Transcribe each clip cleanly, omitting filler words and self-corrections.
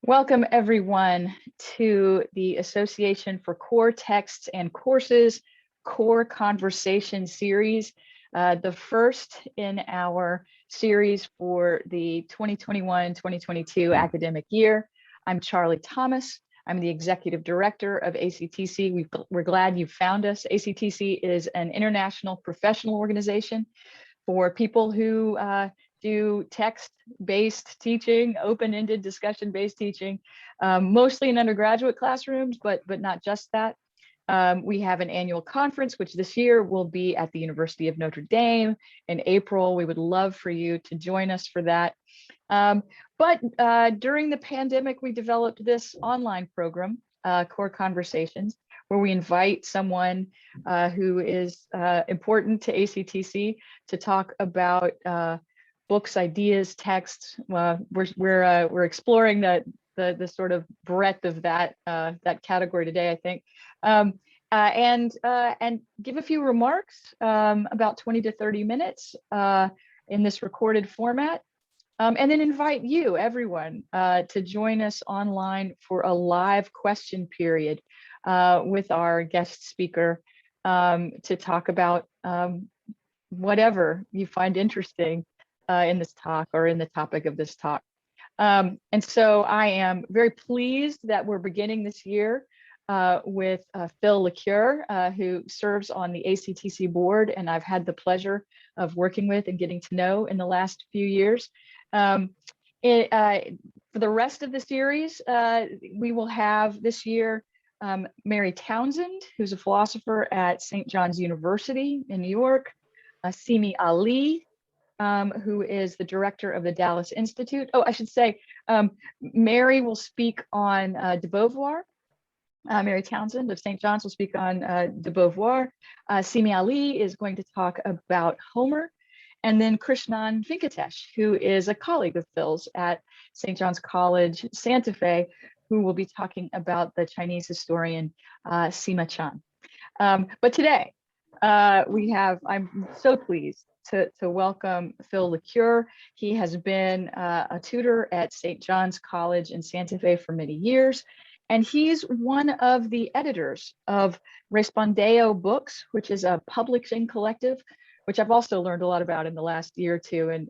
Welcome everyone to the Association for Core Texts and Courses Core Conversation series, the first in our series for the 2021-2022 academic year. I'm Charlie Thomas. I'm the Executive Director of ACTC. We're glad you found us. ACTC is an international professional organization for people who do text-based teaching, open-ended discussion-based teaching, mostly in undergraduate classrooms, but not just that. We have an annual conference, which this year will be at the University of Notre Dame in April. We would love for you to join us for that. But during the pandemic, we developed this online program, Core Conversations, where we invite someone who is important to ACTC to talk about books, ideas, texts. We're exploring the sort of breadth of that category today, I think, and give a few remarks, about 20 to 30 minutes in this recorded format, and then invite you, everyone, to join us online for a live question period with our guest speaker to talk about whatever you find interesting in this talk or in the topic of this talk. And so I am very pleased that we're beginning this year with Phil LeCuyer, who serves on the ACTC board, and I've had the pleasure of working with and getting to know in the last few years. For the rest of the series, we will have this year Mary Townsend, who's a philosopher at St. John's University in New York, Simi Ali, who is the director of the Dallas Institute. Oh, I should say, Mary will speak on de Beauvoir. Mary Townsend of St. John's will speak on de Beauvoir. Simi Ali is going to talk about Homer. And then Krishnan Venkatesh, who is a colleague of Phil's at St. John's College, Santa Fe, who will be talking about the Chinese historian Sima Qian. But today, I'm so pleased to welcome Phil LeCuyer. He has been a tutor at St. John's College in Santa Fe for many years, and he's one of the editors of Respondeo Books, which is a publishing collective, which I've also learned a lot about in the last year or two, and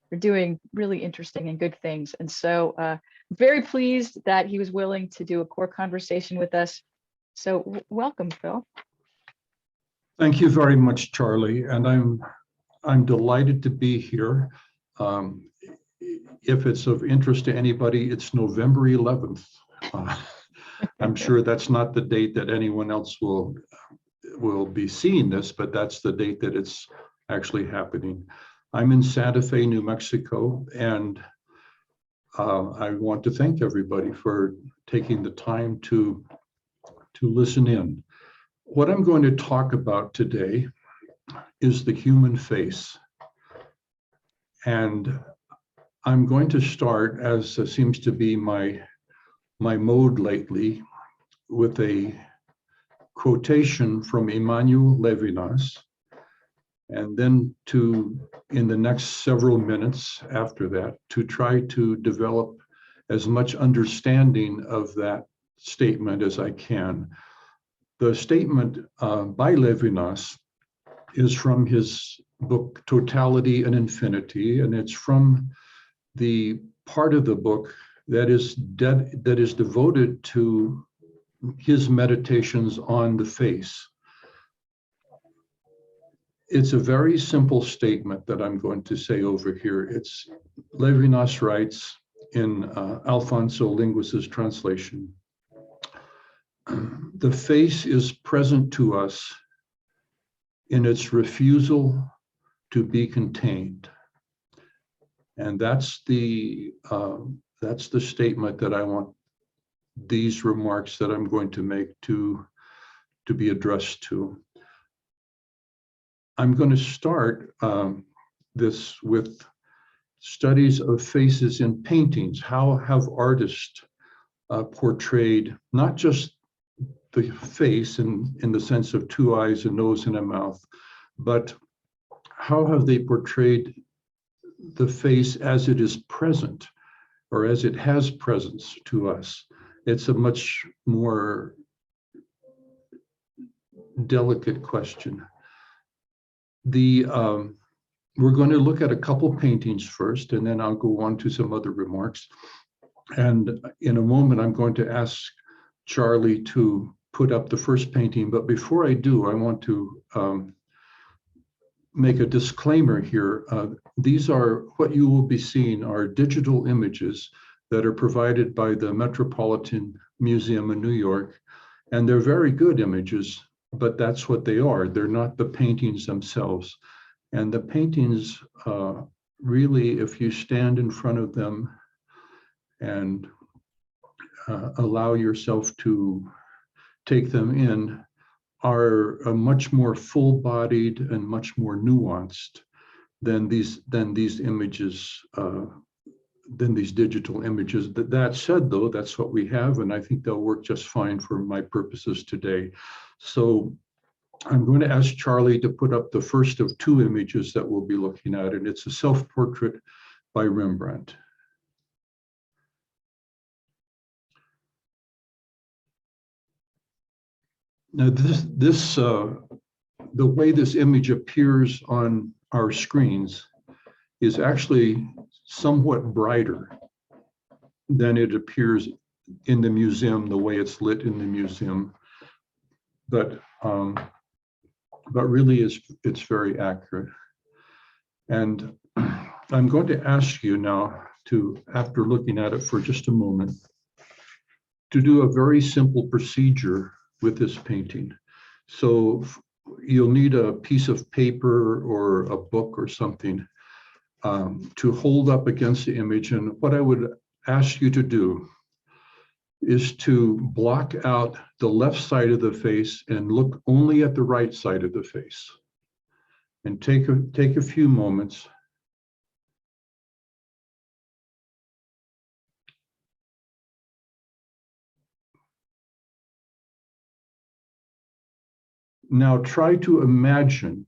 we're doing really interesting and good things. And so very pleased that he was willing to do a core conversation with us. So welcome, Phil. Thank you very much, Charlie, and I'm delighted to be here. If it's of interest to anybody, it's November 11th. I'm sure that's not the date that anyone else will be seeing this, but that's the date that it's actually happening. I'm in Santa Fe, New Mexico, and I want to thank everybody for taking the time to listen in. What I'm going to talk about today is the human face. And I'm going to start, as seems to be my mode lately, with a quotation from Emmanuel Levinas, and then in the next several minutes after that, to try to develop as much understanding of that statement as I can. The statement by Levinas is from his book, Totality and Infinity, and it's from the part of the book that is devoted to his meditations on the face. It's a very simple statement that I'm going to say over here. It's Levinas writes in Alfonso Linguis's translation, "The face is present to us in its refusal to be contained." And that's the statement that I want these remarks that I'm going to make to be addressed to. I'm going to start this with studies of faces in paintings. How have artists portrayed not just the face in the sense of two eyes, a nose, and a mouth, but how have they portrayed the face as it is present or as it has presence to us. It's a much more delicate question. We're going to look at a couple paintings first, and then I'll go on to some other remarks. And in a moment, I'm going to ask Charlie to put up the first painting. But before I do, I want to make a disclaimer here. These are, what you will be seeing are digital images that are provided by the Metropolitan Museum in New York. And they're very good images, but that's what they are. They're not the paintings themselves. And the paintings, really, if you stand in front of them and allow yourself to take them in, are much more full-bodied and much more nuanced than these images, than these digital images. That said, though, that's what we have, and I think they'll work just fine for my purposes today. So I'm going to ask Charlie to put up the first of two images that we'll be looking at, and it's a self-portrait by Rembrandt. Now, the way this image appears on our screens is actually somewhat brighter than it appears in the museum, the way it's lit in the museum. But really it's very accurate. And I'm going to ask you now to, after looking at it for just a moment, to do a very simple procedure with this painting. So you'll need a piece of paper or a book or something to hold up against the image. And what I would ask you to do is to block out the left side of the face and look only at the right side of the face. And take a few moments. Now try to imagine,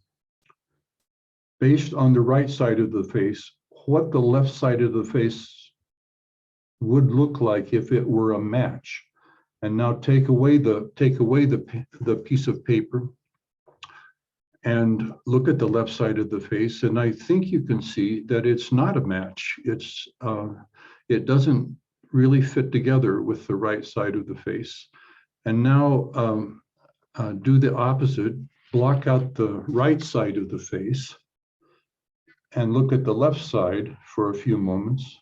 based on the right side of the face, what the left side of the face would look like if it were a match. And now take away the piece of paper and look at the left side of the face. And I think you can see that it's not a match. It doesn't really fit together with the right side of the face. And now do the opposite, block out the right side of the face and look at the left side for a few moments.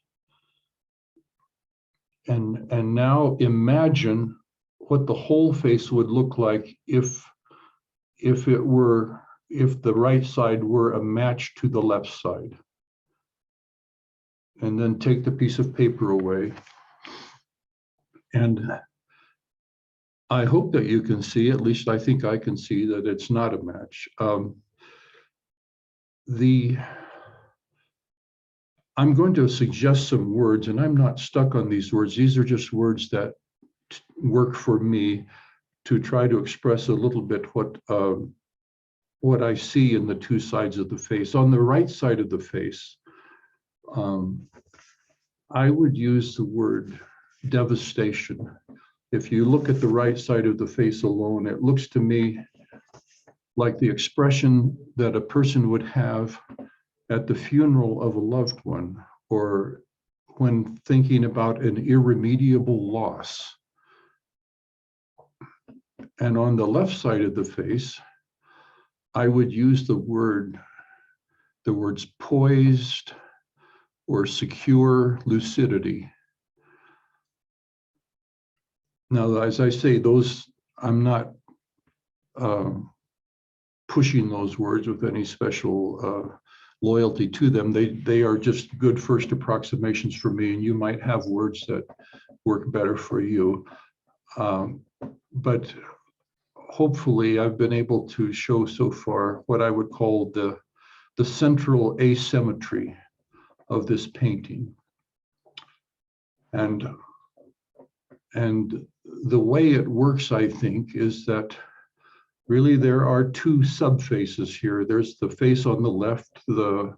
And now imagine what the whole face would look like if the right side were a match to the left side. And then take the piece of paper away. And I hope that you can see, at least I think I can see, that it's not a match. I'm going to suggest some words, and I'm not stuck on these words. These are just words that work for me to try to express a little bit what I see in the two sides of the face. On the right side of the face, I would use the word devastation. If you look at the right side of the face alone, it looks to me like the expression that a person would have at the funeral of a loved one, or when thinking about an irremediable loss. And on the left side of the face, I would use the words poised or secure lucidity. Now, as I say, I'm not pushing those words with any special loyalty to them. They are just good first approximations for me, and you might have words that work better for you. But hopefully I've been able to show so far what I would call the central asymmetry of this painting. And the way it works, I think, is that really there are two subfaces here. There's the face on the left, the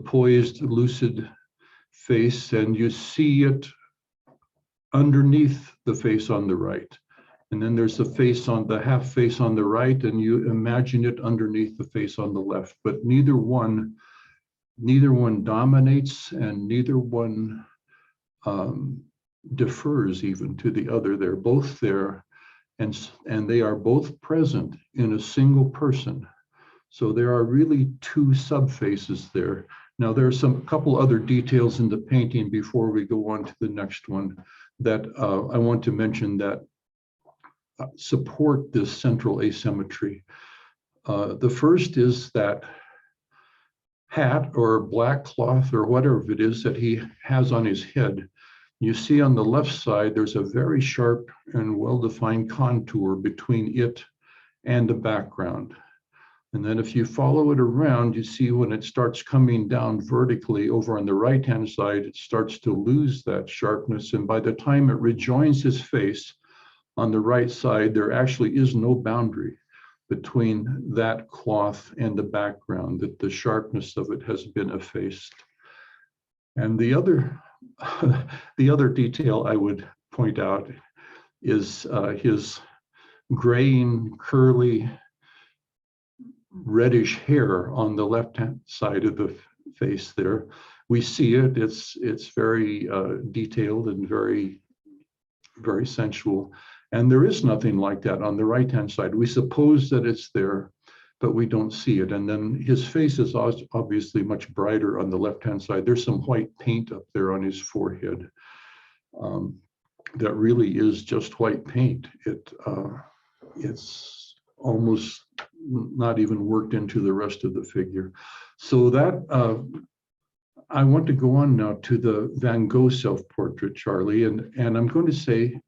poised, lucid face, and you see it underneath the face on the right. And then there's the half face on the right, and you imagine it underneath the face on the left. But neither one dominates, and neither one defers even to the other. They're both there, and they are both present in a single person. So there are really two subfaces there. Now there's a couple other details in the painting before we go on to the next one that I want to mention that support this central asymmetry. The first is that hat or black cloth or whatever it is that he has on his head. You see on the left side, there's a very sharp and well-defined contour between it and the background. And then if you follow it around, you see when it starts coming down vertically over on the right-hand side, it starts to lose that sharpness. And by the time it rejoins his face on the right side, there actually is no boundary between that cloth and the background, that the sharpness of it has been effaced. And the other detail I would point out is his graying, curly, reddish hair on the left-hand side of the face there. We see it, it's very detailed and very, very sensual. And there is nothing like that on the right-hand side. We suppose that it's there, but we don't see it. And then his face is obviously much brighter on the left-hand side. There's some white paint up there on his forehead that really is just white paint. It's almost not even worked into the rest of the figure. So that, I want to go on now to the Van Gogh self-portrait, Charlie, and I'm going to say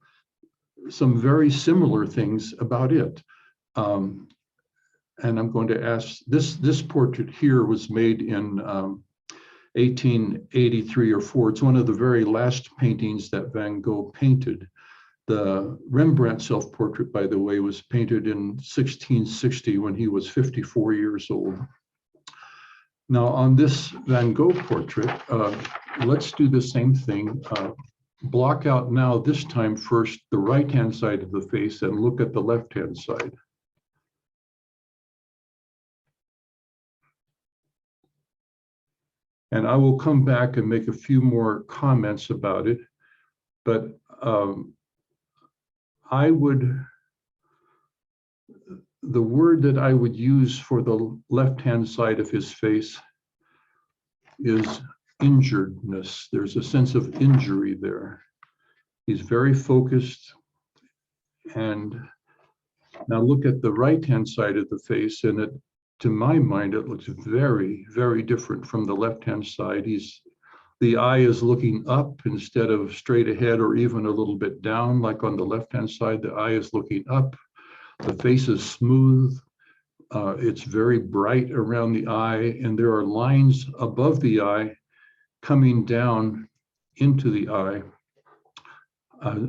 some very similar things about it. And I'm going to ask, this portrait here was made in 1883 or 4. It's one of the very last paintings that Van Gogh painted. The Rembrandt self-portrait, by the way, was painted in 1660 when he was 54 years old. Now on this Van Gogh portrait, let's do the same thing. Block out now, this time first, the right-hand side of the face and look at the left-hand side. And I will come back and make a few more comments about it, but the word that I would use for the left-hand side of his face is injuredness. There's a sense of injury there. He's very focused. And now look at the right-hand side of the face, and to my mind, it looks very, very different from the left-hand side. The eye is looking up instead of straight ahead or even a little bit down, like on the left-hand side, the eye is looking up. The face is smooth. It's very bright around the eye, and there are lines above the eye coming down into the eye,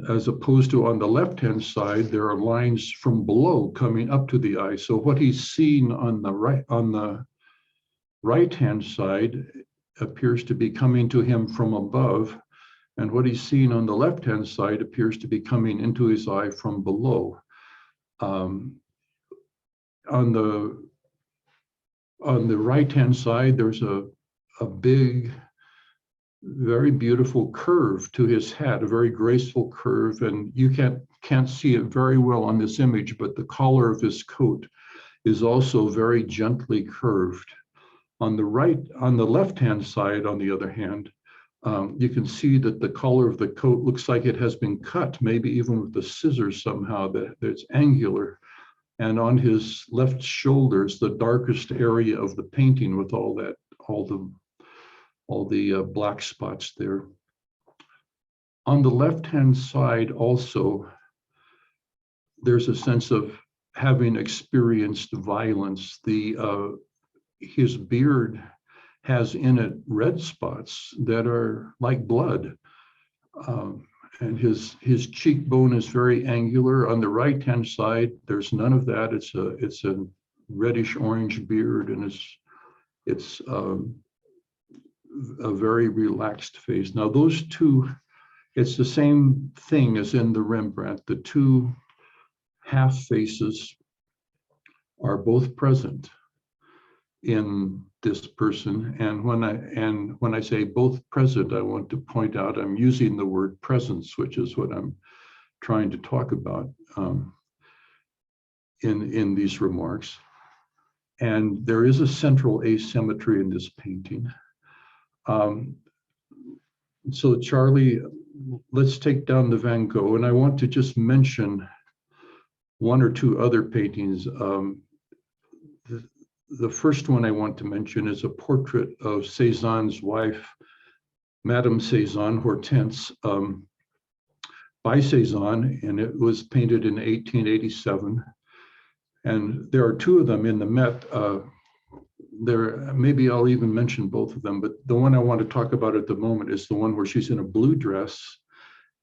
as opposed to on the left-hand side, there are lines from below coming up to the eye. So what he's seen on the right-hand side appears to be coming to him from above, and what he's seen on the left-hand side appears to be coming into his eye from below. On the right-hand side, there's a big, very beautiful curve to his hat, a very graceful curve, and you can't see it very well on this image, but the collar of his coat is also very gently curved. On the left-hand side, on the other hand, you can see that the collar of the coat looks like it has been cut, maybe even with the scissors somehow, that it's angular. And on his left shoulders, the darkest area of the painting with all the black spots there. On the left-hand side also, there's a sense of having experienced violence. His beard has in it red spots that are like blood. And his cheekbone is very angular. On the right-hand side, there's none of that. It's a reddish orange beard, and it's a very relaxed face. Now those two, it's the same thing as in the Rembrandt. The two half faces are both present in this person. And when I say both present, I want to point out I'm using the word presence, which is what I'm trying to talk about in these remarks. And there is a central asymmetry in this painting. So Charlie, let's take down the Van Gogh, and I want to just mention one or two other paintings. The first one I want to mention is a portrait of Cézanne's wife, Madame Cézanne, Hortense, by Cézanne, and it was painted in 1887. And there are two of them in the Met. Maybe I'll even mention both of them, but the one I want to talk about at the moment is the one where she's in a blue dress.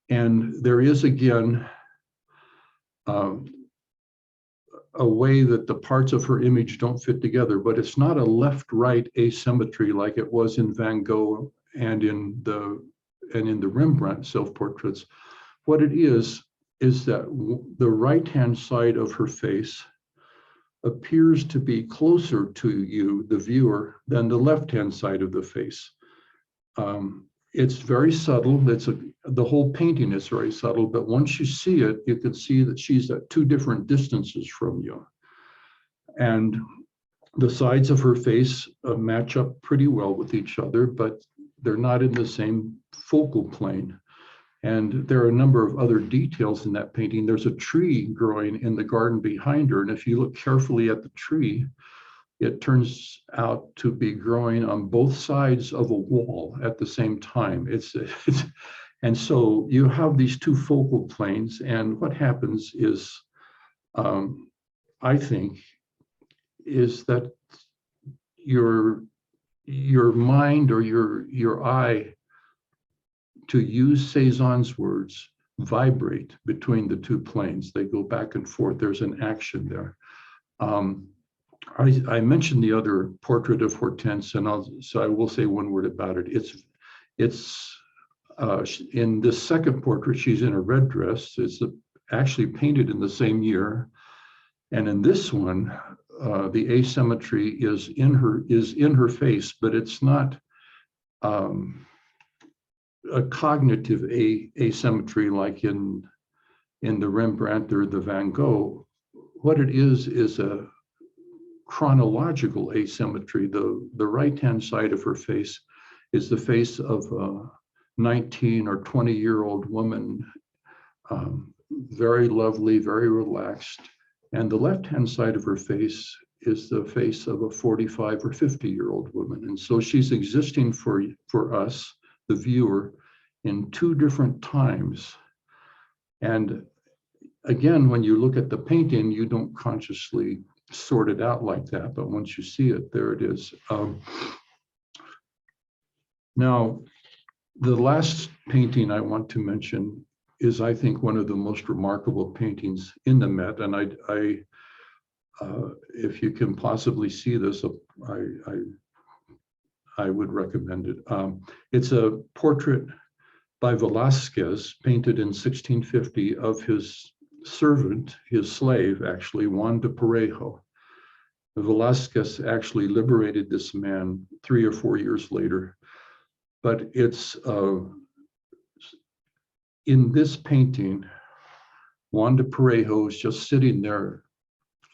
And there is, again, a way that the parts of her image don't fit together, but it's not a left-right asymmetry like it was in Van Gogh and in the Rembrandt self-portraits. What it is that the right-hand side of her face appears to be closer to you, the viewer, than the left-hand side of the face. It's very subtle. The whole painting is very subtle, but once you see it, you can see that she's at two different distances from you. And the sides of her face match up pretty well with each other, but they're not in the same focal plane. And there are a number of other details in that painting. There's a tree growing in the garden behind her, and if you look carefully at the tree, it turns out to be growing on both sides of a wall at the same time. And so you have these two focal planes, and what happens is, I think, is that your mind or your eye, to use Cézanne's words, vibrate between the two planes. They go back and forth. There's an action there. I mentioned the other portrait of Hortense, and so I will say one word about it. It's in this second portrait, she's in a red dress. It's actually painted in the same year. And in this one, the asymmetry is in her face, but it's not a cognitive asymmetry like in the Rembrandt or the Van Gogh. What it is a chronological asymmetry. The right-hand side of her face is the face of a 19 or 20-year-old woman, very lovely, very relaxed. And the left-hand side of her face is the face of a 45 or 50-year-old woman. And so she's existing for us, the viewer, in two different times. And again, when you look at the painting, you don't consciously sort it out like that, but once you see it, there it is. Now, the last painting I want to mention is, I think, one of the most remarkable paintings in the Met, and I if you can possibly see this, I would recommend it. It's a portrait by Velázquez, painted in 1650, of his servant, his slave, actually, Juan de Parejo. Velázquez actually liberated this man 3 or 4 years later. But it's in this painting, Juan de Parejo is just sitting there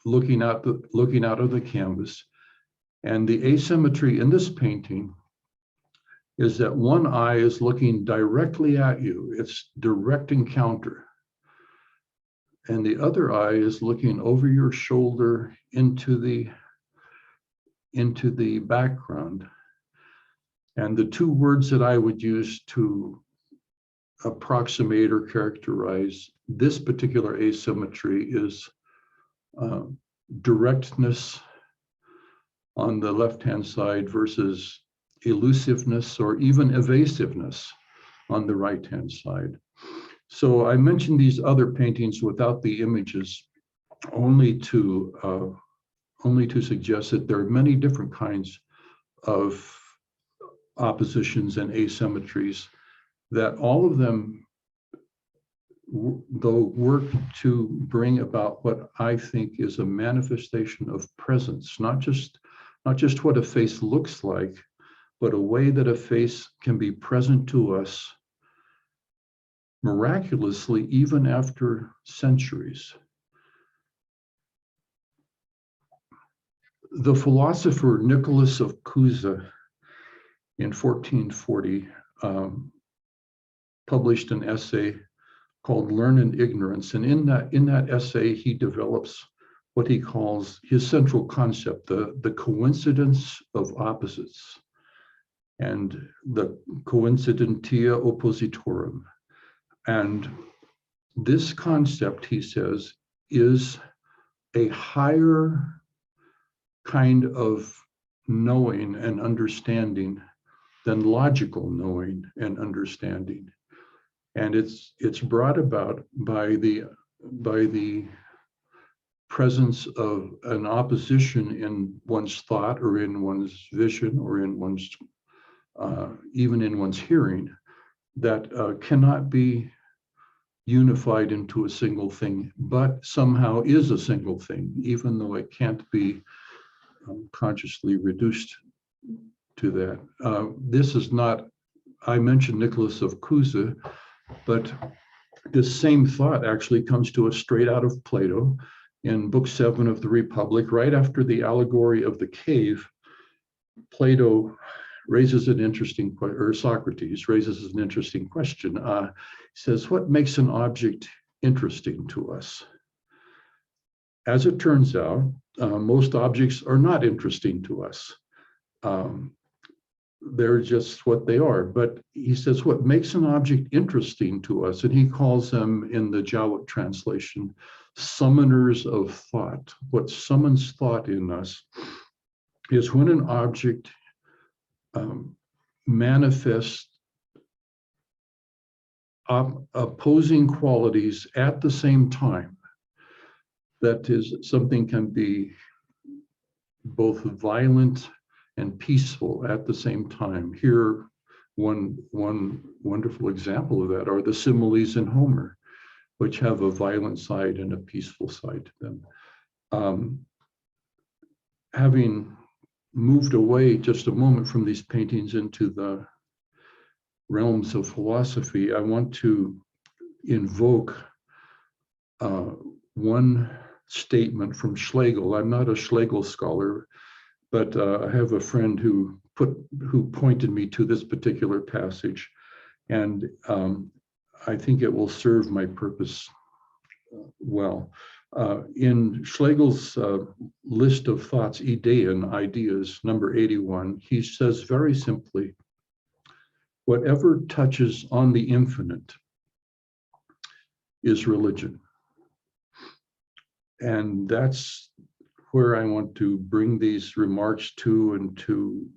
looking out of the canvas. And the asymmetry in this painting is that one eye is looking directly at you. It's direct encounter. And the other eye is looking over your shoulder into the background. And the two words that I would use to approximate or characterize this particular asymmetry is directness on the left-hand side versus elusiveness or even evasiveness on the right-hand side. So I mentioned these other paintings without the images only to suggest that there are many different kinds of oppositions and asymmetries, that all of them though work to bring about what I think is a manifestation of presence, not just what a face looks like, but a way that a face can be present to us miraculously, even after centuries. The philosopher Nicholas of Cusa in 1440 published an essay called Learned Ignorance. And in that essay, he develops what he calls his central concept, the coincidence of opposites and the coincidentia oppositorum. And this concept, he says, is a higher kind of knowing and understanding than logical knowing and understanding. And it's brought about by the presence of an opposition in one's thought or in one's vision or in one's even in one's hearing that cannot be unified into a single thing, but somehow is a single thing, even though it can't be consciously reduced to that. This is not, I mentioned Nicholas of Cusa, but this same thought actually comes to us straight out of Plato in Book 7 of the Republic. Right after the allegory of the cave, Plato raises an interesting, or Socrates raises an interesting question. He says, what makes an object interesting to us? As it turns out, most objects are not interesting to us. They're just what they are. But he says what makes an object interesting to us, and he calls them in the Jowett translation, summoners of thought. What summons thought in us is when an object manifests opposing qualities at the same time. That is, something can be both violent and peaceful at the same time. Here, one wonderful example of that are the similes in Homer, which have a violent side and a peaceful side to them. Having moved away just a moment from these paintings into the realms of philosophy, I want to invoke one statement from Schlegel. I'm not a Schlegel scholar, but I have a friend who pointed me to this particular passage, and I think it will serve my purpose well. In Schlegel's list of thoughts, Ideen, ideas, number 81, he says very simply, whatever touches on the infinite is religion. And that's where I want to bring these remarks to, and to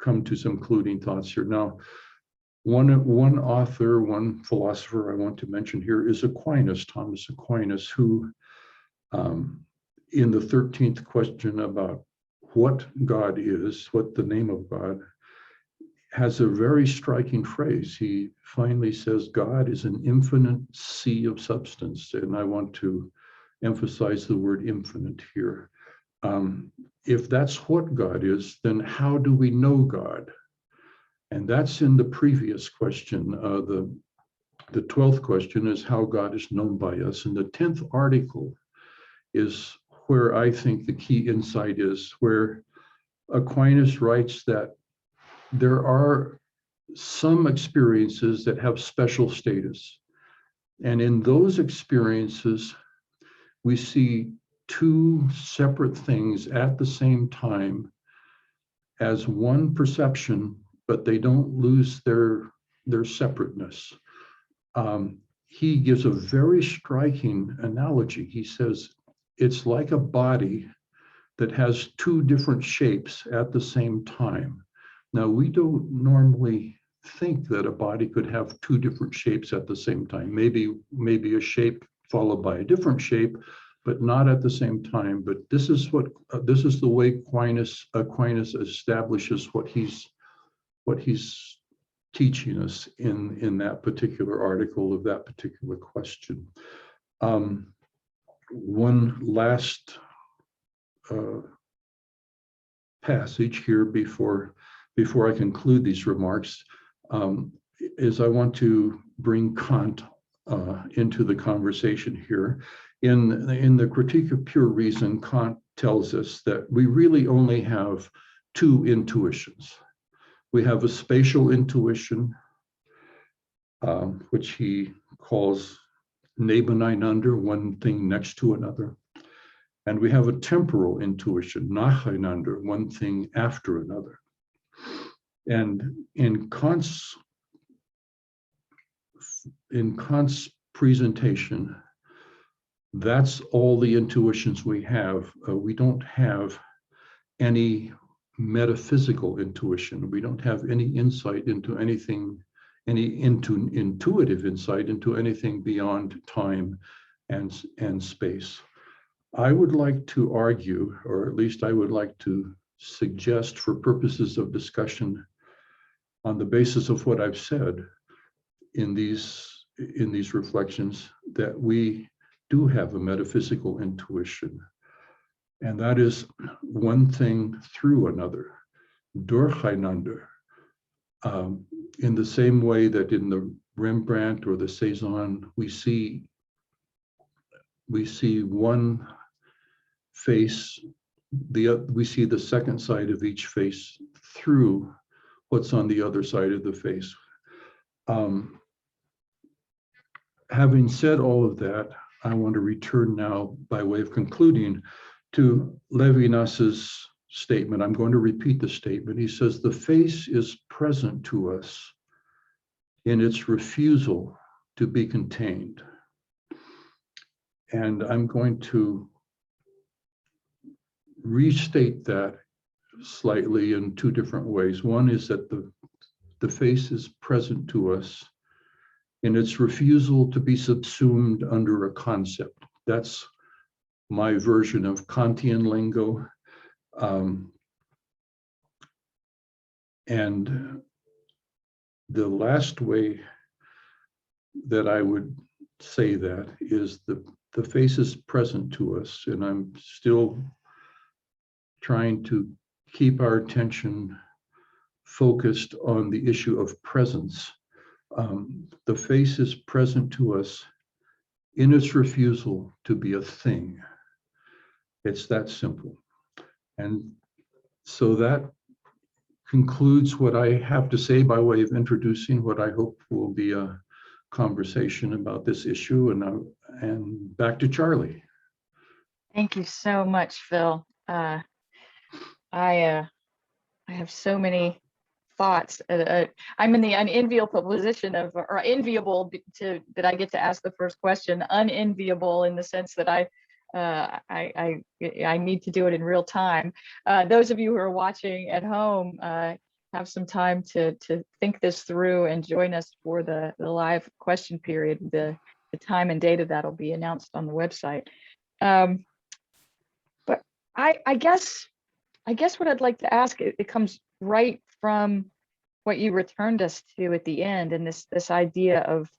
come to some concluding thoughts here. Now, one author, one philosopher I want to mention here is Aquinas, Thomas Aquinas, who in the 13th question about what God is, what the name of God, has a very striking phrase. He finally says, God is an infinite sea of substance. And I want to emphasize the word infinite here. If that's what God is, then how do we know God? And that's in the previous question. The 12th question is how God is known by us. And the 10th article is where I think the key insight is, where Aquinas writes that there are some experiences that have special status. And in those experiences, we see two separate things at the same time as one perception, but they don't lose their separateness. He gives a very striking analogy. He says, it's like a body that has two different shapes at the same time. Now, we don't normally think that a body could have two different shapes at the same time. Maybe a shape followed by a different shape, but not at the same time. But this is the way Aquinas establishes what he's teaching us in that particular article of that particular question. One last passage here before I conclude these remarks is I want to bring Kant into the conversation here. In the Critique of Pure Reason, Kant tells us that we really only have two intuitions. We have a spatial intuition, which he calls nebeneinander, one thing next to another. And we have a temporal intuition, nacheinander, one thing after another. And in Kant's presentation, that's all the intuitions we have. We don't have any metaphysical intuition. We don't have any insight into anything, intuitive insight into anything beyond time and space. I would like to argue, or at least I would like to suggest for purposes of discussion on the basis of what I've said in these reflections, that we do have a metaphysical intuition. And that is one thing through another, durcheinander, in the same way that in the Rembrandt or the Cézanne, we see one face, we see the second side of each face through what's on the other side of the face. Having said all of that, I want to return now, by way of concluding, to Levinas's statement. I'm going to repeat the statement. He says, the face is present to us in its refusal to be contained. And I'm going to restate that slightly in two different ways. One is that the face is present to us in its refusal to be subsumed under a concept. That's my version of Kantian lingo. And the last way that I would say that is the face is present to us, and I'm still trying to keep our attention focused on the issue of presence. The face is present to us in its refusal to be a thing. It's that simple. And so that concludes what I have to say by way of introducing what I hope will be a conversation about this issue. And back to Charlie. Thank you so much, Phil. I have so many thoughts. I'm in the unenviable position of, or enviable that I get to ask the first question. Unenviable in the sense that I need to do it in real time. Those of you who are watching at home have some time to think this through and join us for the live question period. The time and date of that will be announced on the website. But I guess what I'd like to ask, it comes right from what you returned us to at the end, and this idea of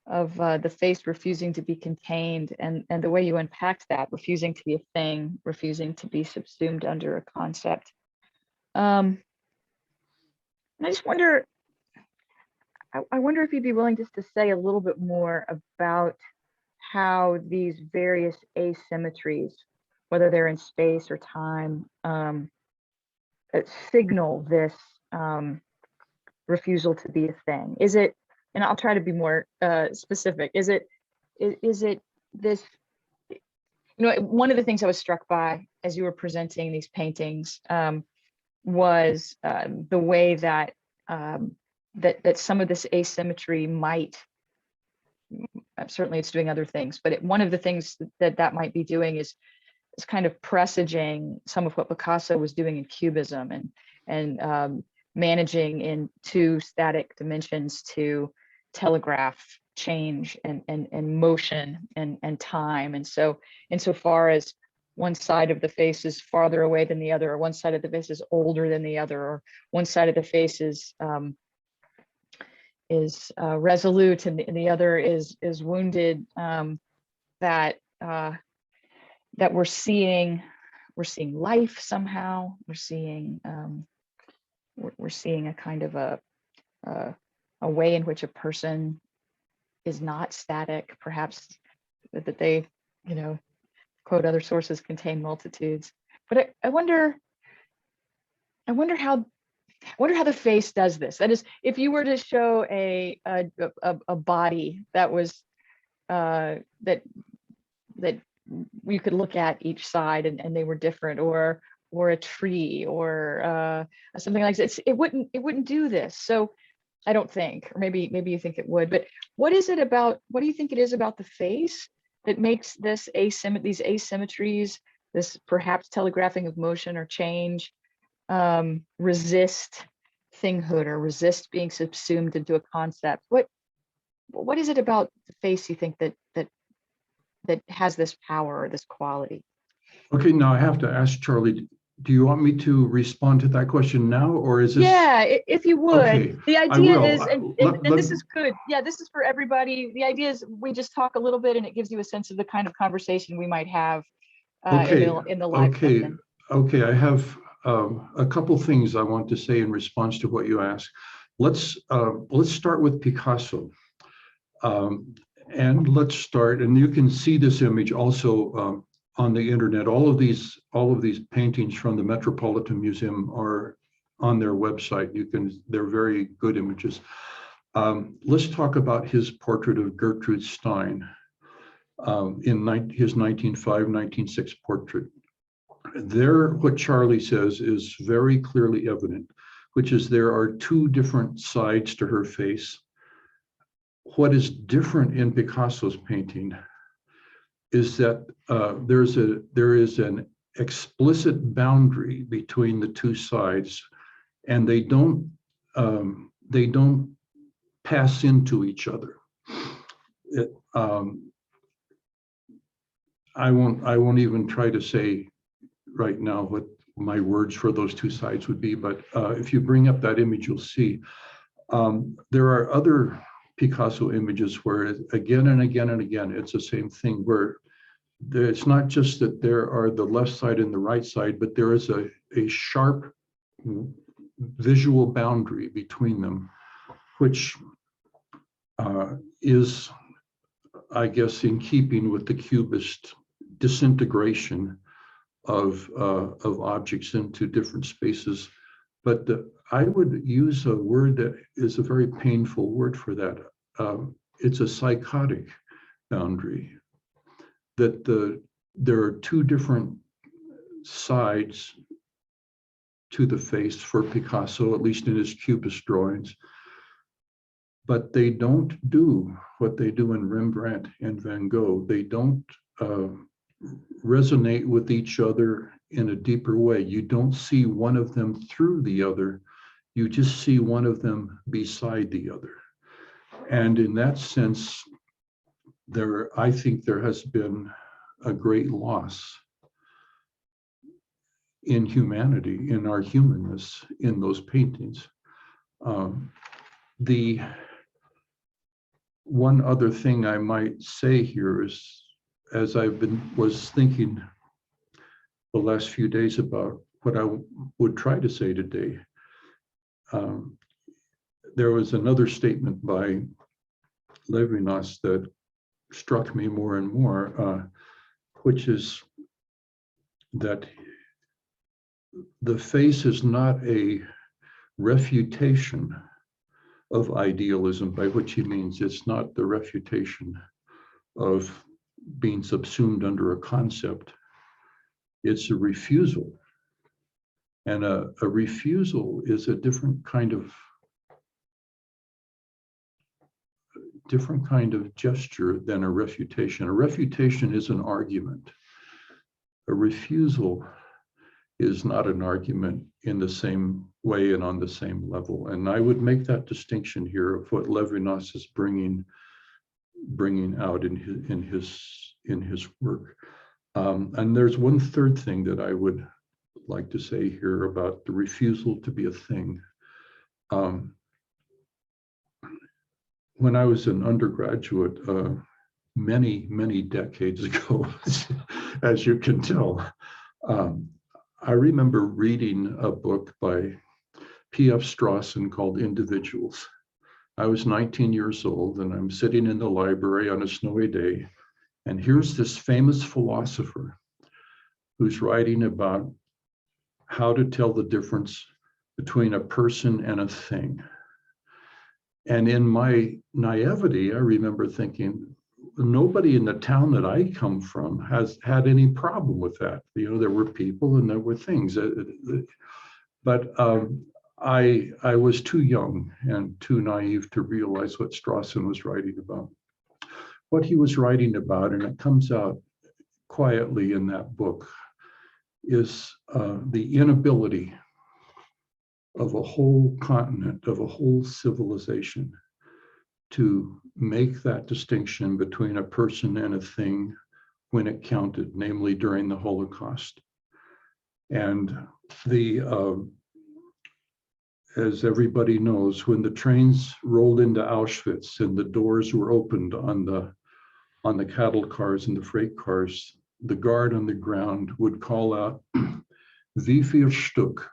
the face refusing to be contained, and the way you unpacked that, refusing to be a thing, refusing to be subsumed under a concept. And I just wonder, I wonder if you'd be willing just to say a little bit more about how these various asymmetries, whether they're in space or time, signal this refusal to be a thing. Is it, and I'll try to be more specific, is it this, one of the things I was struck by as you were presenting these paintings was the way that that some of this asymmetry might, certainly it's doing other things, but one of the things that might be doing is kind of presaging some of what Picasso was doing in Cubism, and managing in two static dimensions to telegraph change and motion and time. And so insofar as one side of the face is farther away than the other, or one side of the face is older than the other, or one side of the face is resolute and the other is wounded, that we're seeing life somehow. We're seeing a kind of a way in which a person is not static, perhaps that they, quote, other sources contain multitudes. But I wonder how the face does this. That is, if you were to show a body that was that you could look at each side and they were different, or a tree, or something like this, it wouldn't do this. So I don't think, or maybe you think it would, but what do you think it is about the face that makes these asymmetries, this perhaps telegraphing of motion or change, resist thinghood or resist being subsumed into a concept? What is it about the face you think that has this power or this quality? Okay, now I have to ask Charlie, do you want me to respond to that question now, or is this? Yeah, if you would. Okay, the idea is, Let this is good. Yeah, this is for everybody. The idea is we just talk a little bit and it gives you a sense of the kind of conversation we might have in the live session. Okay, I have a couple things I want to say in response to what you asked. Let's start with Picasso. And let's start, and you can see this image also on the internet. All of these paintings from the Metropolitan Museum are on their website. They're very good images. Let's talk about his portrait of Gertrude Stein in his 1905-1906 portrait. There, what Charlie says is very clearly evident, which is there are two different sides to her face. What is different in Picasso's painting is that there is an explicit boundary between the two sides, and they don't pass into each other. I won't even try to say right now what my words for those two sides would be, but if you bring up that image, you'll see. There are other Picasso images where again and again and again, it's the same thing, where it's not just that there are the left side and the right side, but there is a sharp visual boundary between them, which is, I guess, in keeping with the Cubist disintegration of objects into different spaces. But I would use a word that is a very painful word for that. It's a psychotic boundary, that there are two different sides to the face for Picasso, at least in his Cubist drawings, but they don't do what they do in Rembrandt and Van Gogh. They don't resonate with each other in a deeper way. You don't see one of them through the other. You just see one of them beside the other. And in that sense, I think there has been a great loss in humanity, in our humanness, in those paintings. The one other thing I might say here is, as was thinking the last few days about what I would try to say today, there was another statement by Levinas that struck me more and more, which is that the face is not a refutation of idealism, by which he means it's not the refutation of being subsumed under a concept. It's a refusal. And a refusal is a different kind of gesture than a refutation. A refutation is an argument. A refusal is not an argument in the same way and on the same level. And I would make that distinction here of what Levinas is bringing bringing out in his work. And there's one third thing that I would like to say here about the refusal to be a thing. When I was an undergraduate, many decades ago, as you can tell, I remember reading a book by P.F. Strawson called Individuals. I was 19 years old and I'm sitting in the library on a snowy day, and here's this famous philosopher who's writing about how to tell the difference between a person and a thing. And in my naivety, I remember thinking, nobody in the town that I come from has had any problem with that. You know, there were people and there were things. But I was too young and too naive to realize what Strawson was writing about. What he was writing about, and it comes out quietly in that book, is the inability of a whole continent, of a whole civilization, to make that distinction between a person and a thing when it counted, namely during the Holocaust. And as everybody knows, when the trains rolled into Auschwitz and the doors were opened on the cattle cars and the freight cars, the guard on the ground would call out, "Wie viel Stück?"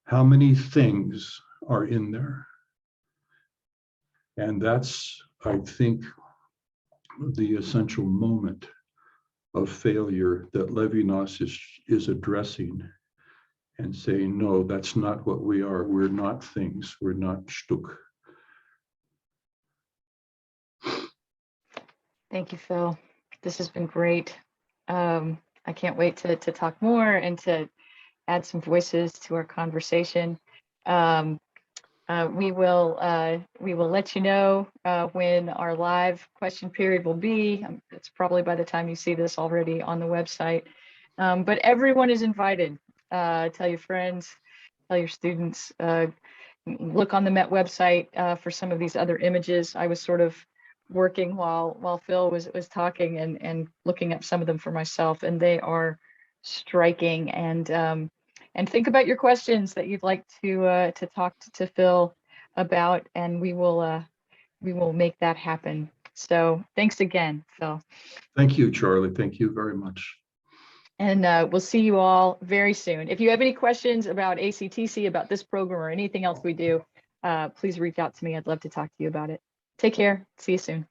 How many things are in there? And that's, I think, the essential moment of failure that Levinas is addressing and saying, no, that's not what we are. We're not things. We're not Stück. Thank you, Phil. This has been great. I can't wait to talk more and to add some voices to our conversation. We will let you know when our live question period will be. It's probably by the time you see this already on the website. But everyone is invited. Tell your friends, tell your students, look on the Met website for some of these other images. I was sort of working while Phil was talking and looking up some of them for myself, and they are striking. And think about your questions that you'd like to talk to Phil about, and we will make that happen. So thanks again, Phil. Thank you, Charlie. Thank you very much. And we'll see you all very soon. If you have any questions about ACTC, about this program, or anything else we do, please reach out to me. I'd love to talk to you about it. Take care. See you soon.